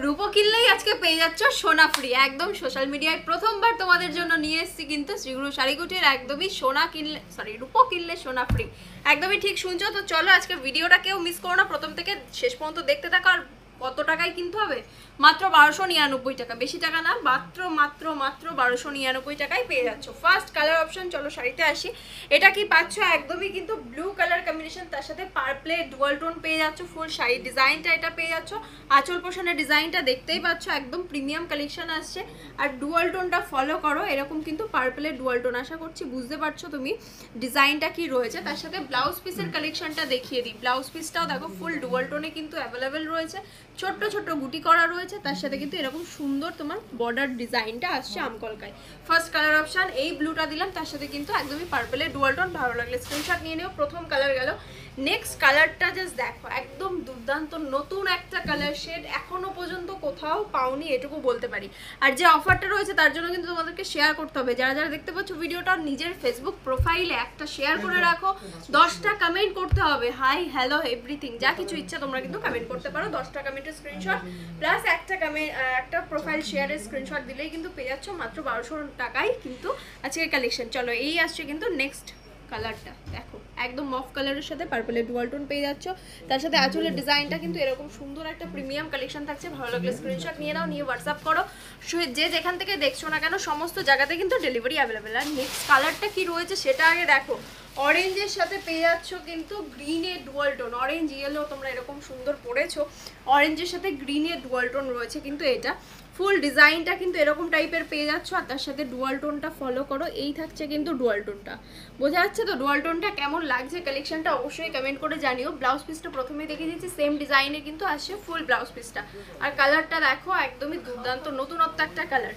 রূপো কিনলেই আজকে পেয়ে যাচ্ছ সোনা ফ্রি। একদম সোশ্যাল মিডিয়ায় প্রথমবার তোমাদের জন্য নিয়ে এসেছি কিন্তু শ্রীগুরু শাড়িগুটির একদমই সোনা কিনলে রূপো কিনলে সোনা ফ্রি। একদমই ঠিক শুনছো। তো চলো আজকে ভিডিওটা কেউ মিস করো না, প্রথম থেকে শেষ পর্যন্ত দেখতে থাকো। আর কত টাকায় কিনতে হবে? মাত্র 1299 টাকা, বেশি টাকা না, মাত্র 1299 টাকায় পেয়ে যাচ্ছ। ফার্স্ট কালার অপশন, চলো শাড়িতে আসি। এটা কি পাচ্ছ? একদমই কিন্তু ব্লু কালার কম্বিনেশন, তার সাথে পার্পলে ডুয়াল টোন পেয়ে যাচ্ছ। ফুল শাড়ির ডিজাইনটা এটা পেয়ে যাচ্ছ। আঁচল পোষণের ডিজাইনটা দেখতেই পাচ্ছ, একদম প্রিমিয়াম কালেকশন আসছে। আর ডুয়াল টোনটা ফলো করো, এরকম কিন্তু পার্পলে ডুয়াল টোন। আশা করছি বুঝতে পারছো তুমি ডিজাইনটা কি রয়েছে। তার সাথে ব্লাউজ পিসের কালেকশনটা দেখিয়ে দিই। ব্লাউজ পিসটাও দেখো ফুল ডুয়াল টোনে কিন্তু অ্যাভেলেবেল রয়েছে, ছোট্ট ছোট্ট গুটি করা রয়েছে। তার সাথে কিন্তু এরকম সুন্দর তোমার বর্ডার ডিজাইনটা আসছে আমকলকায়। ফার্স্ট কালার অপশন এই ব্লুটা দিলাম, তার সাথে কিন্তু একদমই পার্পলের ডুয়াল টোন। ভালো লাগলে স্ক্রিনশট নিয়ে নিও। প্রথম কালার গেল। নেক্সট কালারটা জাস্ট দেখো, একদম দুর্দান্ত নতুন একটা কালার শেড, এখনো পর্যন্ত কোথাও পাওনি এটুকু বলতে পারি। আর যে অফারটা রয়েছে তার জন্য কিন্তু তোমাদেরকে শেয়ার করতে হবে। যারা যারা দেখতে পাচ্ছ ভিডিওটা, নিজের ফেসবুক প্রোফাইলে একটা শেয়ার করে রাখো, 10টা কমেন্ট করতে হবে, হাই হ্যালো এভরিথিং, যা কিছু ইচ্ছা তোমরা কিন্তু কমেন্ট করতে পারো। 10টা কমেন্টের স্ক্রিনশট প্লাস একটা প্রোফাইল শেয়ারের স্ক্রিনশট দিলেই কিন্তু পেয়ে যাচ্ছ মাত্র 1200 টাকায় কিন্তু আজকের কালেকশন। চলো এই আসছে কিন্তু নেক্সট কালারটা দেখো, একদম মফ কালারের সাথে পার্পলের ডুয়াল টোন পেয়ে যাচ্ছ। তার সাথে আঁচলের ডিজাইনটা কিন্তু এরকম সুন্দর একটা প্রিমিয়াম কালেকশন থাকছে। ভালো লাগলে স্ক্রিনশট নিয়ে নাও, নিয়ে হোয়াটসঅ্যাপ করো। যে যেখান থেকে দেখছো না কেন সমস্ত জায়গাতে কিন্তু ডেলিভারি অ্যাভেলেবেল। আর নেক্সট কালারটা কি রয়েছে সেটা আগে দেখো। অরেঞ্জের সাথে পেয়ে যাচ্ছ কিন্তু গ্রিনের ডুয়াল টোন, অরেঞ্জ ইয়েলো তোমরা এরকম সুন্দর পরেছো। অরেঞ্জের সাথে গ্রিনের ডুয়াল টোন রয়েছে কিন্তু এটা ফুল ডিজাইনটা কিন্তু এরকম টাইপের পেয়ে যাচ্ছ। আর তার সাথে ডুয়াল টোনটা ফলো করো, এই থাকছে কিন্তু ডুয়াল টোনটা। বোঝা যাচ্ছে তো ডুয়াল টোনটা কেমন লাগছে কালেকশনটা? অবশ্যই কমেন্ট করে জানিও। ব্লাউজ পিসটা প্রথমেই দেখিয়ে দিচ্ছি, সেম ডিজাইনে কিন্তু আসছে ফুল ব্লাউজ পিসটা। আর কালারটা দেখো, একদমই দুর্দান্ত নতুনত্ব একটা কালার।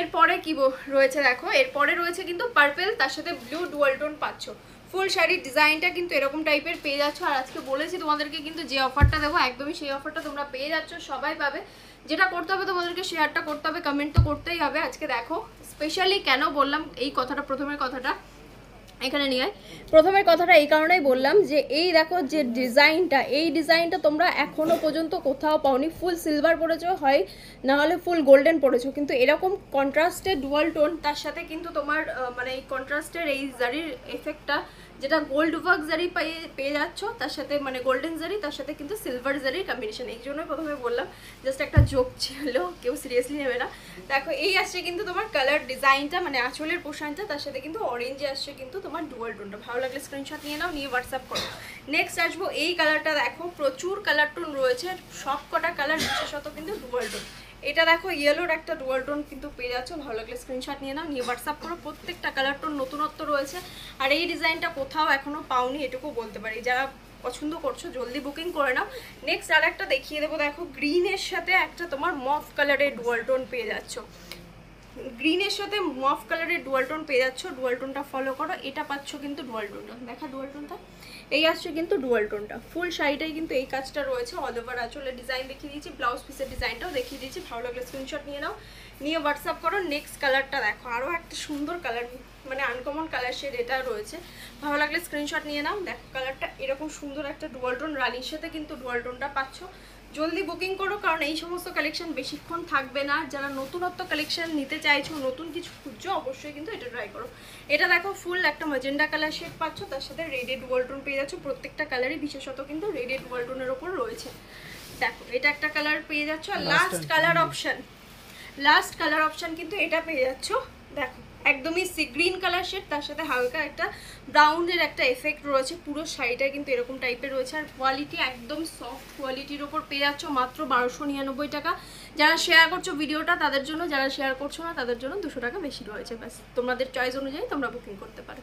এরপরে কি রয়েছে দেখো, এরপরে রয়েছে কিন্তু পার্পল, তার সাথে ব্লু ডুয়াল টোন পাচ্ছ। ফুল শাড়ির ডিজাইনটা কিন্তু এরকম টাইপের পেয়ে যাচ্ছ। আর আজকে বলেছি তোমাদেরকে কিন্তু যে অফারটা দেবো একদমই সেই অফারটা তোমরা পেয়ে যাচ্ছ, সবাই পাবে। যেটা করতে হবে তোমাদেরকে শেয়ারটা করতে হবে, কমেন্ট তো করতেই হবে। আজকে দেখো স্পেশালি কেন বললাম এই কথাটা, প্রথমের কথাটা এখানে নিয়ে প্রথমের কথাটা এই কারণেই বললাম যে এই দেখো যে ডিজাইনটা, এই ডিজাইনটা তোমরা এখনো পর্যন্ত কোথাও পাওনি। ফুল সিলভার পরেছো, হয় না হলে ফুল গোল্ডেন পরেছো, কিন্তু এরকম কন্ট্রাস্টের ডুয়াল টোন, তার সাথে কিন্তু তোমার মানে এই কন্ট্রাস্টের এই জারির এফেক্টটা, যেটা গোল্ড ওয়ার্ক জারি পেয়ে যাচ্ছ, তার সাথে মানে গোল্ডেন জারি, তার সাথে কিন্তু সিলভার জারির কম্বিনেশন। এই জন্যই প্রথমে বললাম, জাস্ট একটা জোক ছিল, কেউ সিরিয়াসলি নেবে না। দেখো এই আসছে কিন্তু তোমার কালার ডিজাইনটা, মানে আঁচলের পোশাকটা, তার সাথে কিন্তু অরেঞ্জে আসছে কিন্তু তোমার ডুয়াল টোনটা। ভালো লাগলে স্ক্রিনশট নিয়ে নাও, নিয়ে হোয়াটসঅ্যাপ করো। নেক্সট আসবো এই কালারটা দেখো, প্রচুর কালার টোন রয়েছে, সব কটা কালার বিশেষত কিন্তু ডুয়াল টোন। এটা দেখো ইয়েলোর একটা ডুয়াল টোন কিন্তু পেয়ে যাচ্ছ। ভালো লাগলে স্ক্রিনশট নিয়ে নাও, নিয়ে হোয়াটসঅ্যাপ করো। প্রত্যেকটা কালার টোন নতুনত্ব রয়েছে, আর এই ডিজাইনটা কোথাও এখনো পাওনি এটুকু বলতে পারি। যারা পছন্দ করছো জলদি বুকিং করে নাও। নেক্সট আর একটা দেখিয়ে দেবো, দেখো গ্রিনের সাথে একটা তোমার মফ কালারের ডুয়াল টোন পেয়ে যাচ্ছ। গ্রিনের সাথে মফ কালারের ডুয়াল টোন পেয়ে যাচ্ছ। ডুয়াল টোনটা ফলো করো, এটা পাচ্ছ কিন্তু ডুয়াল টোনটা। দেখা ডুয়াল টোনটা এই আসছে কিন্তু ডুয়াল টোনটা। ফুল শাড়িটাই কিন্তু এই কাজটা রয়েছে, অল ওভার আঁচলের ডিজাইন দেখিয়ে দিয়েছি, ব্লাউজ পিসের ডিজাইনটাও দেখিয়ে দিয়েছি। ভালো লাগলে স্ক্রিনশট নিয়ে নাও, নিয়ে হোয়াটসঅ্যাপ করো। নেক্সট কালারটা দেখো, আরও একটা সুন্দর কালার, মানে আনকমন কালার শেড এটা রয়েছে। ভালো লাগলে স্ক্রিনশট নিয়ে নাও। দেখো কালারটা এরকম সুন্দর একটা ডুয়াল টোন, রানির সাথে কিন্তু ডুয়াল টোনটা পাচ্ছ। জলদি বুকিং করো, কারণ এই সমস্ত কালেকশন বেশিক্ষণ থাকবে না। যারা নতুনত্ব কালেকশন নিতে চাইছো, নতুন কিছু খুঁজছো, অবশ্যই কিন্তু এটা ট্রাই করো। এটা দেখো ফুল একটা ম্যাজেন্ডা কালার শেড পাচ্ছ, তার সাথে রেডেড ডুয়াল টোন পেয়ে যাচ্ছ। প্রত্যেকটা কালারই বিশেষত কিন্তু রেডেড ডুয়াল টোনের ওপর রয়েছে। দেখো এটা একটা কালার পেয়ে যাচ্ছ। আর লাস্ট কালার অপশন কিন্তু এটা পেয়ে যাচ্ছ। দেখো একদমই সি গ্রিন কালার শেড, তার সাথে হালকা একটা ব্রাউনের একটা এফেক্ট রয়েছে। পুরো শাড়িটা কিন্তু এরকম টাইপের রয়েছে। আর কোয়ালিটি একদম সফট কোয়ালিটির ওপর পেয়ে যাচ্ছ মাত্র 1299 টাকা। যারা শেয়ার করছো ভিডিওটা তাদের জন্য, যারা শেয়ার করছো না তাদের জন্য 200 টাকা বেশি রয়েছে। ব্যাস তোমাদের চয়েস অনুযায়ী তোমরা বুকিং করতে পারো।